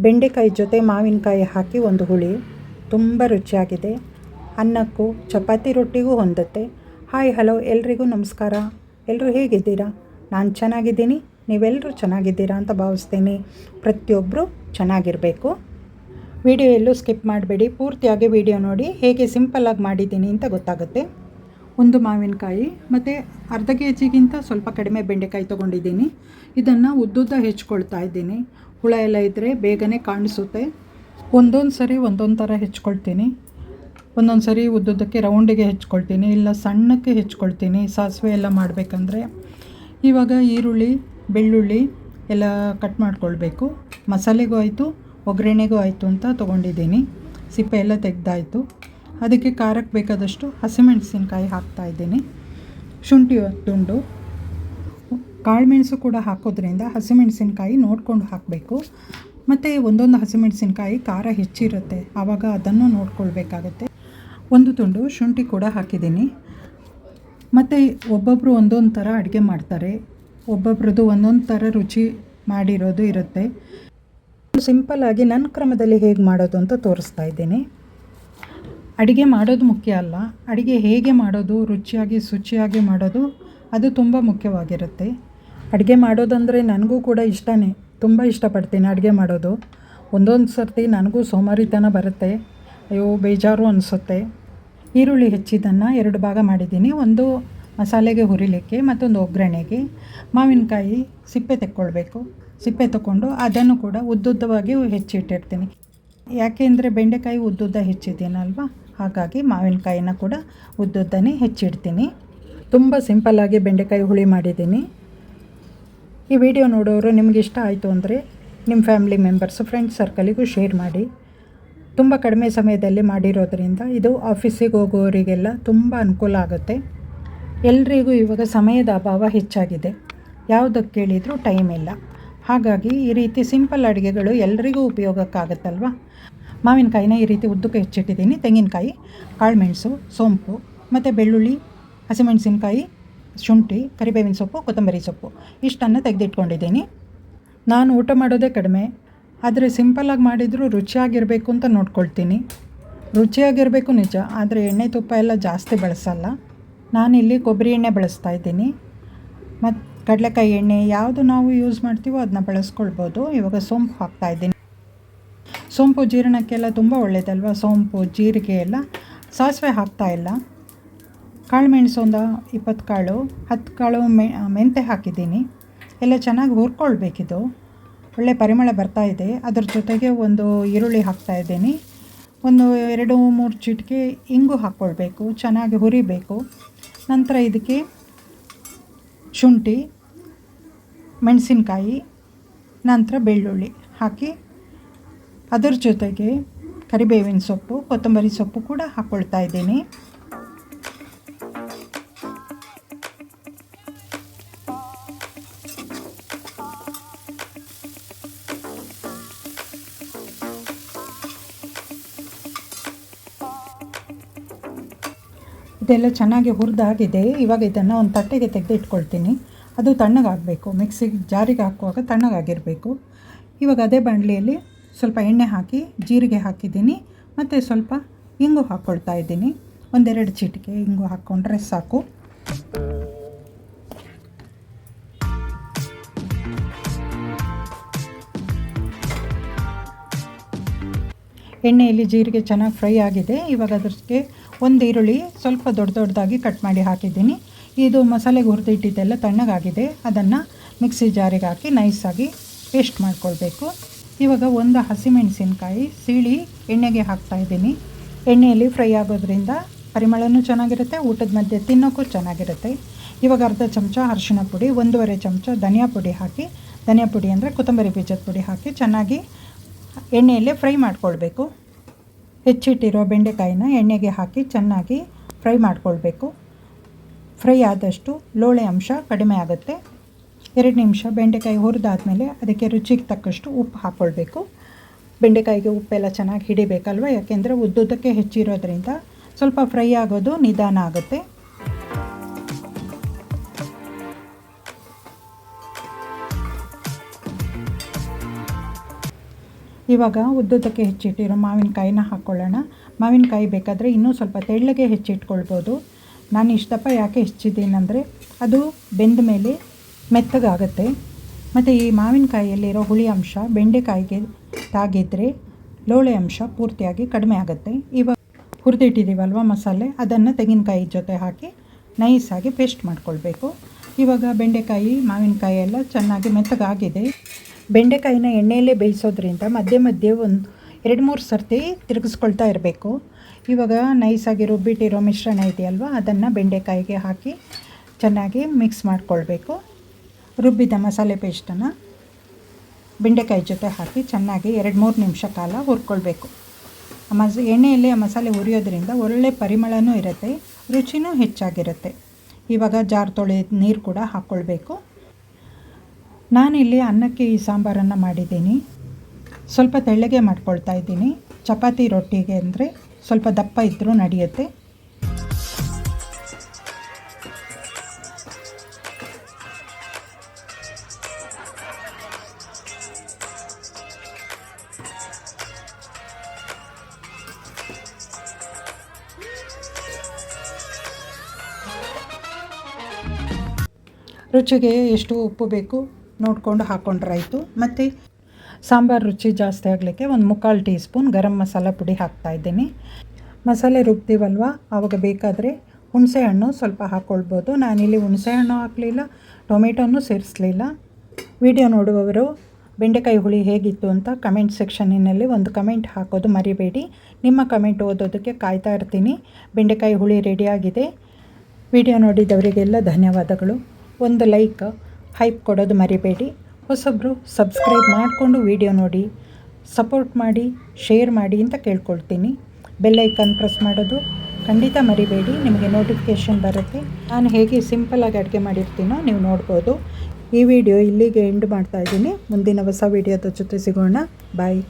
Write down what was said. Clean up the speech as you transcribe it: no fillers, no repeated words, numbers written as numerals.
ಬೆಂಡೆಕಾಯಿ ಜೊತೆ ಮಾವಿನಕಾಯಿ ಹಾಕಿ ಒಂದು ಹುಳಿ ತುಂಬ ರುಚಿಯಾಗಿದೆ. ಅನ್ನಕ್ಕೂ ಚಪಾತಿ ರೊಟ್ಟಿಗೂ ಹೊಂದುತ್ತೆ. ಹಾಯ್ ಹಲೋ ಎಲ್ರಿಗೂ ನಮಸ್ಕಾರ. ಎಲ್ಲರೂ ಹೇಗಿದ್ದೀರಾ? ನಾನು ಚೆನ್ನಾಗಿದ್ದೀನಿ, ನೀವೆಲ್ಲರೂ ಚೆನ್ನಾಗಿದ್ದೀರಾ ಅಂತ ಭಾವಿಸ್ತೀನಿ. ಪ್ರತಿಯೊಬ್ಬರು ಚೆನ್ನಾಗಿರಬೇಕು. ವಿಡಿಯೋ ಎಲ್ಲೂ ಸ್ಕಿಪ್ ಮಾಡಬೇಡಿ, ಪೂರ್ತಿಯಾಗಿ ವಿಡಿಯೋ ನೋಡಿ ಹೇಗೆ ಸಿಂಪಲ್ಲಾಗಿ ಮಾಡಿದ್ದೀನಿ ಅಂತ ಗೊತ್ತಾಗುತ್ತೆ. ಒಂದು ಮಾವಿನಕಾಯಿ ಮತ್ತು ಅರ್ಧ ಕೆಜಿಗಿಂತ ಸ್ವಲ್ಪ ಕಡಿಮೆ ಬೆಂಡೆಕಾಯಿ ತೊಗೊಂಡಿದ್ದೀನಿ. ಇದನ್ನು ಉದ್ದುದ್ದ ಹೆಚ್ಕೊಳ್ತಾ ಇದ್ದೀನಿ. ಹುಳ ಎಲ್ಲ ಇದ್ದರೆ ಬೇಗನೆ ಕಾಣಿಸುತ್ತೆ. ಒಂದೊಂದು ಸರಿ ಒಂದೊಂದು ಥರ ಹೆಚ್ಕೊಳ್ತೀನಿ. ಒಂದೊಂದು ಸರಿ ಉದ್ದುದ್ದಕ್ಕೆ ರೌಂಡಿಗೆ ಹೆಚ್ಕೊಳ್ತೀನಿ, ಇಲ್ಲ ಸಣ್ಣಕ್ಕೆ ಹೆಚ್ಕೊಳ್ತೀನಿ ಸಾಸಿವೆ ಎಲ್ಲ ಮಾಡಬೇಕಂದ್ರೆ. ಇವಾಗ ಈರುಳ್ಳಿ ಬೆಳ್ಳುಳ್ಳಿ ಎಲ್ಲ ಕಟ್ ಮಾಡ್ಕೊಳ್ಬೇಕು. ಮಸಾಲೆಗೂ ಆಯಿತು ಒಗ್ಗರಣೆಗೂ ಆಯಿತು ಅಂತ ತೊಗೊಂಡಿದ್ದೀನಿ. ಸಿಪ್ಪೆ ಎಲ್ಲ ತೆಗೆದಾಯಿತು. ಅದಕ್ಕೆ ಖಾರಕ್ಕೆ ಬೇಕಾದಷ್ಟು ಹಸಿಮೆಣಸಿನ್ಕಾಯಿ ಹಾಕ್ತಾಯಿದ್ದೀನಿ. ಶುಂಠಿ ತುಂಡು, ಕಾಳುಮೆಣಸು ಕೂಡ ಹಾಕೋದ್ರಿಂದ ಹಸಿಮೆಣಸಿನ್ಕಾಯಿ ನೋಡಿಕೊಂಡು ಹಾಕಬೇಕು. ಮತ್ತು ಒಂದೊಂದು ಹಸಿಮೆಣಸಿನ್ಕಾಯಿ ಖಾರ ಹೆಚ್ಚಿರುತ್ತೆ, ಆವಾಗ ಅದನ್ನು ನೋಡ್ಕೊಳ್ಬೇಕಾಗತ್ತೆ. ಒಂದು ತುಂಡು ಶುಂಠಿ ಕೂಡ ಹಾಕಿದ್ದೀನಿ. ಮತ್ತು ಒಬ್ಬೊಬ್ಬರು ಒಂದೊಂದು ಥರ ಅಡುಗೆ ಮಾಡ್ತಾರೆ, ಒಬ್ಬೊಬ್ರದ್ದು ಒಂದೊಂದು ಥರ ರುಚಿ ಮಾಡಿರೋದು ಇರುತ್ತೆ. ಸಿಂಪಲ್ಲಾಗಿ ನನ್ನ ಕ್ರಮದಲ್ಲಿ ಹೇಗೆ ಮಾಡೋದು ಅಂತ ತೋರಿಸ್ತಾ ಇದ್ದೀನಿ. ಅಡುಗೆ ಮಾಡೋದು ಮುಖ್ಯ ಅಲ್ಲ, ಅಡುಗೆ ಹೇಗೆ ಮಾಡೋದು, ರುಚಿಯಾಗಿ ಶುಚಿಯಾಗಿ ಮಾಡೋದು ಅದು ತುಂಬ ಮುಖ್ಯವಾಗಿರುತ್ತೆ. ಅಡುಗೆ ಮಾಡೋದಂದರೆ ನನಗೂ ಕೂಡ ಇಷ್ಟನೇ, ತುಂಬ ಇಷ್ಟಪಡ್ತೀನಿ ಅಡುಗೆ ಮಾಡೋದು. ಒಂದೊಂದು ಸರ್ತಿ ನನಗೂ ಸೋಮಾರಿತನ ಬರುತ್ತೆ, ಅಯ್ಯೋ ಬೇಜಾರು ಅನಿಸುತ್ತೆ. ಈರುಳ್ಳಿ ಹೆಚ್ಚಿದ್ದನ್ನು 2 ಭಾಗ ಮಾಡಿದ್ದೀನಿ. ಒಂದು ಮಸಾಲೆಗೆ ಹುರಿಲಿಕ್ಕೆ, ಮತ್ತೊಂದು ಒಗ್ಗರಣೆಗೆ. ಮಾವಿನಕಾಯಿ ಸಿಪ್ಪೆ ತೆಕ್ಕೊಳ್ಬೇಕು. ಸಿಪ್ಪೆ ತಗೊಂಡು ಅದನ್ನು ಕೂಡ ಉದ್ದುದ್ದವಾಗಿ ಹೆಚ್ಚಿಟ್ಟಿರ್ತೀನಿ. ಯಾಕೆಂದರೆ ಬೆಂಡೆಕಾಯಿ ಉದ್ದುದ್ದ ಹೆಚ್ಚಿದ್ದೀನಲ್ವ, ಹಾಗಾಗಿ ಮಾವಿನಕಾಯಿನ ಕೂಡ ಉದ್ದುದ್ದನೇ ಹೆಚ್ಚಿಡ್ತೀನಿ. ತುಂಬ ಸಿಂಪಲ್ಲಾಗಿ ಬೆಂಡೆಕಾಯಿ ಹುಳಿ ಮಾಡಿದ್ದೀನಿ. ಈ ವಿಡಿಯೋ ನೋಡೋರು ನಿಮ್ಗೆ ಇಷ್ಟ ಆಯಿತು ಅಂದರೆ ನಿಮ್ಮ ಫ್ಯಾಮಿಲಿ ಮೆಂಬರ್ಸು ಫ್ರೆಂಡ್ಸ್ ಸರ್ಕಲಿಗೂ ಶೇರ್ ಮಾಡಿ. ತುಂಬ ಕಡಿಮೆ ಸಮಯದಲ್ಲಿ ಮಾಡಿರೋದ್ರಿಂದ ಇದು ಆಫೀಸಿಗೆ ಹೋಗೋರಿಗೆಲ್ಲ ತುಂಬ ಅನುಕೂಲ ಆಗುತ್ತೆ. ಎಲ್ರಿಗೂ ಇವಾಗ ಸಮಯದ ಅಭಾವ ಹೆಚ್ಚಾಗಿದೆ, ಯಾವುದಕ್ಕೆ ಕೇಳಿದರೂ ಟೈಮ್ ಇಲ್ಲ. ಹಾಗಾಗಿ ಈ ರೀತಿ ಸಿಂಪಲ್ ಅಡುಗೆಗಳು ಎಲ್ರಿಗೂ ಉಪಯೋಗಕ್ಕಾಗತ್ತಲ್ವ. ಮಾವಿನಕಾಯಿನ ಈ ರೀತಿ ಉದ್ದಕ್ಕೆ ಹೆಚ್ಚಿಟ್ಟಿದ್ದೀನಿ. ತೆಂಗಿನಕಾಯಿ, ಕಾಳುಮೆಣಸು, ಸೋಂಪು ಮತ್ತು ಬೆಳ್ಳುಳ್ಳಿ, ಹಸಿಮೆಣಸಿನ್ಕಾಯಿ, ಶುಂಠಿ, ಕರಿಬೇವಿನ ಸೊಪ್ಪು, ಕೊತ್ತಂಬರಿ ಸೊಪ್ಪು ಇಷ್ಟನ್ನು ತೆಗೆದಿಟ್ಕೊಂಡಿದ್ದೀನಿ. ನಾನು ಊಟ ಮಾಡೋದೇ ಕಡಿಮೆ, ಆದರೆ ಸಿಂಪಲ್ಲಾಗಿ ಮಾಡಿದರೂ ರುಚಿಯಾಗಿರಬೇಕು ಅಂತ ನೋಡ್ಕೊಳ್ತೀನಿ. ರುಚಿಯಾಗಿರಬೇಕು ನಿಜ, ಆದರೆ ಎಣ್ಣೆ ತುಪ್ಪ ಎಲ್ಲ ಜಾಸ್ತಿ ಬಳಸಲ್ಲ. ನಾನಿಲ್ಲಿ ಕೊಬ್ಬರಿ ಎಣ್ಣೆ ಬಳಸ್ತಾ ಇದ್ದೀನಿ. ಮತ್ತು ಕಡಲೆಕಾಯಿ ಎಣ್ಣೆ ಯಾವುದು ನಾವು ಯೂಸ್ ಮಾಡ್ತೀವೋ ಅದನ್ನ ಬಳಸ್ಕೊಳ್ಬೋದು. ಇವಾಗ ಸೋಂಪು ಹಾಕ್ತಾಯಿದ್ದೀನಿ. ಸೋಂಪು ಜೀರ್ಣಕ್ಕೆಲ್ಲ ತುಂಬ ಒಳ್ಳೆಯದಲ್ವ, ಸೋಂಪು ಜೀರಿಗೆ ಎಲ್ಲ. ಸಾಸಿವೆ ಹಾಕ್ತಾಯಿಲ್ಲ. ಕಾಳುಮೆಣಸು ಒಂದು 20 ಕಾಳು, 10 ಕಾಳು ಮೆಂತೆ ಹಾಕಿದ್ದೀನಿ. ಎಲ್ಲ ಚೆನ್ನಾಗಿ ಹುರ್ಕೊಳ್ಬೇಕಿದು, ಒಳ್ಳೆ ಪರಿಮಳ ಬರ್ತಾಯಿದೆ. ಅದ್ರ ಜೊತೆಗೆ ಒಂದು ಈರುಳ್ಳಿ ಹಾಕ್ತಾಯಿದ್ದೀನಿ. ಒಂದು 2-3 ಚಿಟಿಕೆ ಇಂಗು ಹಾಕ್ಕೊಳ್ಬೇಕು, ಚೆನ್ನಾಗಿ ಹುರಿಬೇಕು. ನಂತರ ಇದಕ್ಕೆ ಶುಂಠಿ, ಮೆಣಸಿನ್ಕಾಯಿ, ನಂತರ ಬೆಳ್ಳುಳ್ಳಿ ಹಾಕಿ ಅದರ ಜೊತೆಗೆ ಕರಿಬೇವಿನ ಸೊಪ್ಪು, ಕೊತ್ತಂಬರಿ ಸೊಪ್ಪು ಕೂಡ ಹಾಕ್ಕೊಳ್ತಾ ಇದ್ದೀನಿ. ಇದೆಲ್ಲ ಚೆನ್ನಾಗಿ ಹುರಿದಾಗಿದೆ. ಇವಾಗ ಇದನ್ನು ಒಂದು ತಟ್ಟೆಗೆ ತೆಗೆದಿಟ್ಕೊಳ್ತೀನಿ. ಅದು ತಣ್ಣಗಾಗಬೇಕು, ಮಿಕ್ಸಿಗೆ ಜಾರಿಗೆ ಹಾಕುವಾಗ ತಣ್ಣಗಾಗಿರಬೇಕು. ಇವಾಗ ಅದೇ ಬಾಣಲಿಯಲ್ಲಿ ಸ್ವಲ್ಪ ಎಣ್ಣೆ ಹಾಕಿ ಜೀರಿಗೆ ಹಾಕಿದ್ದೀನಿ, ಮತ್ತು ಸ್ವಲ್ಪ ಇಂಗು ಹಾಕ್ಕೊಳ್ತಾ ಇದ್ದೀನಿ. 1-2 ಚಿಟಿಕೆ ಇಂಗು ಹಾಕ್ಕೊಂಡ್ರೆ ಸಾಕು. ಎಣ್ಣೆಯಲ್ಲಿ ಜೀರಿಗೆ ಚೆನ್ನಾಗಿ ಫ್ರೈ ಆಗಿದೆ. ಇವಾಗ ಅದಕ್ಕೆ ಒಂದು ಈರುಳ್ಳಿ ಸ್ವಲ್ಪ ದೊಡ್ಡದಾಗಿ ಕಟ್ ಮಾಡಿ ಹಾಕಿದ್ದೀನಿ. ಇದು ಮಸಾಲೆಗೆ ಹುರಿದಿಟ್ಟಿದ್ದೆಲ್ಲ ತಣ್ಣಗಾಗಿದೆ. ಅದನ್ನು ಮಿಕ್ಸಿ ಜಾರಿಗೆ ಹಾಕಿ ನೈಸಾಗಿ ಪೇಸ್ಟ್ ಮಾಡ್ಕೊಳ್ಬೇಕು. ಇವಾಗ ಒಂದು ಹಸಿಮೆಣಸಿನ್ಕಾಯಿ ಸೀಳಿ ಎಣ್ಣೆಗೆ ಹಾಕ್ತಾಯಿದ್ದೀನಿ. ಎಣ್ಣೆಯಲ್ಲಿ ಫ್ರೈ ಆಗೋದ್ರಿಂದ ಪರಿಮಳನೂ ಚೆನ್ನಾಗಿರುತ್ತೆ, ಊಟದ ಮಧ್ಯೆ ತಿನ್ನೋಕ್ಕೂ ಚೆನ್ನಾಗಿರುತ್ತೆ. ಇವಾಗ ಅರ್ಧ ಚಮಚ ಅರಿಶಿಣ ಪುಡಿ, 1.5 ಚಮಚ ಧನಿಯಾ ಪುಡಿ ಹಾಕಿ, ಧನಿಯಾ ಪುಡಿ ಅಂದರೆ ಕೊತ್ತಂಬರಿ ಬೀಜದ ಪುಡಿ ಹಾಕಿ ಚೆನ್ನಾಗಿ ಎಣ್ಣೆಯಲ್ಲೇ ಫ್ರೈ ಮಾಡ್ಕೊಳ್ಬೇಕು. ಹೆಚ್ಚಿಟ್ಟಿರೋ ಬೆಂಡೆಕಾಯಿನ ಎಣ್ಣೆಗೆ ಹಾಕಿ ಚೆನ್ನಾಗಿ ಫ್ರೈ ಮಾಡ್ಕೊಳ್ಬೇಕು. ಫ್ರೈ ಆದಷ್ಟು ಲೋಳೆ ಅಂಶ ಕಡಿಮೆ ಆಗುತ್ತೆ. 2 ನಿಮಿಷ ಬೆಂಡೆಕಾಯಿ ಹುರಿದಾದ್ಮೇಲೆ ಅದಕ್ಕೆ ರುಚಿಗೆ ತಕ್ಕಷ್ಟು ಉಪ್ಪು ಹಾಕ್ಕೊಳ್ಬೇಕು. ಬೆಂಡೆಕಾಯಿಗೆ ಉಪ್ಪೆಲ್ಲ ಚೆನ್ನಾಗಿ ಹಿಡಿಬೇಕಲ್ವ, ಯಾಕೆಂದರೆ ಉದ್ದುದ್ದಕ್ಕೆ ಹೆಚ್ಚಿರೋದ್ರಿಂದ ಸ್ವಲ್ಪ ಫ್ರೈ ಆಗೋದು ನಿಧಾನ ಆಗುತ್ತೆ. ಇವಾಗ ಉದ್ದುದ್ದಕ್ಕೆ ಹೆಚ್ಚಿಟ್ಟಿರೋ ಮಾವಿನಕಾಯಿನ ಹಾಕ್ಕೊಳ್ಳೋಣ. ಮಾವಿನಕಾಯಿ ಬೇಕಾದರೆ ಇನ್ನೂ ಸ್ವಲ್ಪ ತೆಳ್ಳಗೆ ಹೆಚ್ಚಿಟ್ಕೊಳ್ಬೋದು. ನಾನು ಇಷ್ಟಪ್ಪ ಯಾಕೆ ಹೆಚ್ಚಿದ್ದೀನಂದರೆ ಅದು ಬೆಂದ ಮೇಲೆ ಮೆತ್ತಗಾಗುತ್ತೆ. ಮತ್ತು ಈ ಮಾವಿನಕಾಯಿಯಲ್ಲಿರೋ ಹುಳಿ ಅಂಶ ಬೆಂಡೆಕಾಯಿಗೆ ತಾಗಿದ್ರೆ ಲೋಳೆ ಅಂಶ ಪೂರ್ತಿಯಾಗಿ ಕಡಿಮೆ ಆಗುತ್ತೆ. ಇವಾಗ ಹುರಿದಿಟ್ಟಿದ್ದೀವಲ್ವ ಮಸಾಲೆ, ಅದನ್ನು ತೆಂಗಿನಕಾಯಿ ಜೊತೆ ಹಾಕಿ ನೈಸಾಗಿ ಪೇಸ್ಟ್ ಮಾಡ್ಕೊಳ್ಬೇಕು. ಇವಾಗ ಬೆಂಡೆಕಾಯಿ ಮಾವಿನಕಾಯಿ ಎಲ್ಲ ಚೆನ್ನಾಗಿ ಮೆತ್ತಗಾಗಿದೆ. ಬೆಂಡೆಕಾಯಿನ ಎಣ್ಣೆಯಲ್ಲೇ ಬೇಯಿಸೋದ್ರಿಂದ ಮಧ್ಯೆ ಮಧ್ಯೆ ಒಂದು 2-3 ಸರ್ತಿ ತಿರುಗಿಸ್ಕೊಳ್ತಾ ಇರಬೇಕು. ಇವಾಗ ನೈಸಾಗಿ ರುಬ್ಬಿಟ್ಟಿರೋ ಮಿಶ್ರಣ ಇದೆಯಲ್ವ, ಅದನ್ನು ಬೆಂಡೆಕಾಯಿಗೆ ಹಾಕಿ ಚೆನ್ನಾಗಿ ಮಿಕ್ಸ್ ಮಾಡಿಕೊಳ್ಬೇಕು. ರುಬ್ಬಿದ ಮಸಾಲೆ ಪೇಸ್ಟನ್ನು ಬೆಂಡೆಕಾಯಿ ಜೊತೆ ಹಾಕಿ ಚೆನ್ನಾಗಿ 2-3 ನಿಮಿಷ ಕಾಲ ಹುರ್ಕೊಳ್ಬೇಕು. ಎಣ್ಣೆಯಲ್ಲಿ ಆ ಮಸಾಲೆ ಹುರಿಯೋದ್ರಿಂದ ಒಳ್ಳೆ ಪರಿಮಳನೂ ಇರುತ್ತೆ, ರುಚಿನೂ ಹೆಚ್ಚಾಗಿರುತ್ತೆ. ಇವಾಗ ಜಾರ್ ತೊಳೆದ ನೀರು ಕೂಡ ಹಾಕ್ಕೊಳ್ಬೇಕು. ನಾನಿಲ್ಲಿ ಅನ್ನಕ್ಕೆ ಈ ಸಾಂಬಾರನ್ನು ಮಾಡಿದ್ದೀನಿ. ಸ್ವಲ್ಪ ತೆಳ್ಳಗೆ ಮಾಡ್ಕೊಳ್ತಾ ಇದ್ದೀನಿ. ಚಪಾತಿ ರೊಟ್ಟಿಗೆ ಅಂದರೆ ಸ್ವಲ್ಪ ದಪ್ಪ ಇದ್ದರೂ ನಡೆಯುತ್ತೆ. ರುಚಿಗೆ ಎಷ್ಟು ಉಪ್ಪು ಬೇಕು ನೋಡಿಕೊಂಡು ಹಾಕ್ಕೊಂಡ್ರಾಯಿತು. ಮತ್ತು ಸಾಂಬಾರು ರುಚಿ ಜಾಸ್ತಿ ಆಗಲಿಕ್ಕೆ 1/4 ಟೀ ಸ್ಪೂನ್ ಗರಂ ಮಸಾಲ ಪುಡಿ ಹಾಕ್ತಾಯಿದ್ದೀನಿ. ಮಸಾಲೆ ರುಬ್ತೀವಲ್ವ, ಆವಾಗ ಬೇಕಾದರೆ ಹುಣಸೆಹಣ್ಣು ಸ್ವಲ್ಪ ಹಾಕ್ಕೊಳ್ಬೋದು. ನಾನಿಲ್ಲಿ ಹುಣಸೆಹಣ್ಣು ಹಾಕಲಿಲ್ಲ, ಟೊಮೆಟೊನೂ ಸೇರಿಸಲಿಲ್ಲ. ವಿಡಿಯೋ ನೋಡುವವರು ಬೆಂಡೆಕಾಯಿ ಹುಳಿ ಹೇಗಿತ್ತು ಅಂತ ಕಮೆಂಟ್ ಸೆಕ್ಷನ್ನಿನಲ್ಲಿ ಒಂದು ಕಮೆಂಟ್ ಹಾಕೋದು ಮರಿಬೇಡಿ. ನಿಮ್ಮ ಕಮೆಂಟ್ ಓದೋದಕ್ಕೆ ಕಾಯ್ತಾ ಇರ್ತೀನಿ. ಬೆಂಡೆಕಾಯಿ ಹುಳಿ ರೆಡಿಯಾಗಿದೆ. ವಿಡಿಯೋ ನೋಡಿದವರಿಗೆಲ್ಲ ಧನ್ಯವಾದಗಳು. ಒಂದು ಲೈಕ್ ಹೈಪ್ ಕೊಡೋದು ಮರಿಬೇಡಿ. ಹೊಸಬ್ರು ಸಬ್ಸ್ಕ್ರೈಬ್ ಮಾಡಿಕೊಂಡು ವಿಡಿಯೋ ನೋಡಿ ಸಪೋರ್ಟ್ ಮಾಡಿ, ಶೇರ್ ಮಾಡಿ ಅಂತ ಕೇಳ್ಕೊಳ್ತೀನಿ. ಬೆಲ್ ಐಕಾನ್ ಪ್ರೆಸ್ ಮಾಡೋದು ಖಂಡಿತ ಮರಿಬೇಡಿ, ನಿಮಗೆ ನೋಟಿಫಿಕೇಷನ್ ಬರುತ್ತೆ. ನಾನು ಹೇಗೆ ಸಿಂಪಲಾಗಿ ಅಡುಗೆ ಮಾಡಿರ್ತೀನೋ ನೀವು ನೋಡ್ಬೋದು. ಈ ವಿಡಿಯೋ ಇಲ್ಲಿಗೆ ಎಂಡ್ ಮಾಡ್ತಾಯಿದ್ದೀನಿ. ಮುಂದಿನ ಹೊಸ ವಿಡಿಯೋದ ಜೊತೆ ಸಿಗೋಣ. ಬಾಯ್.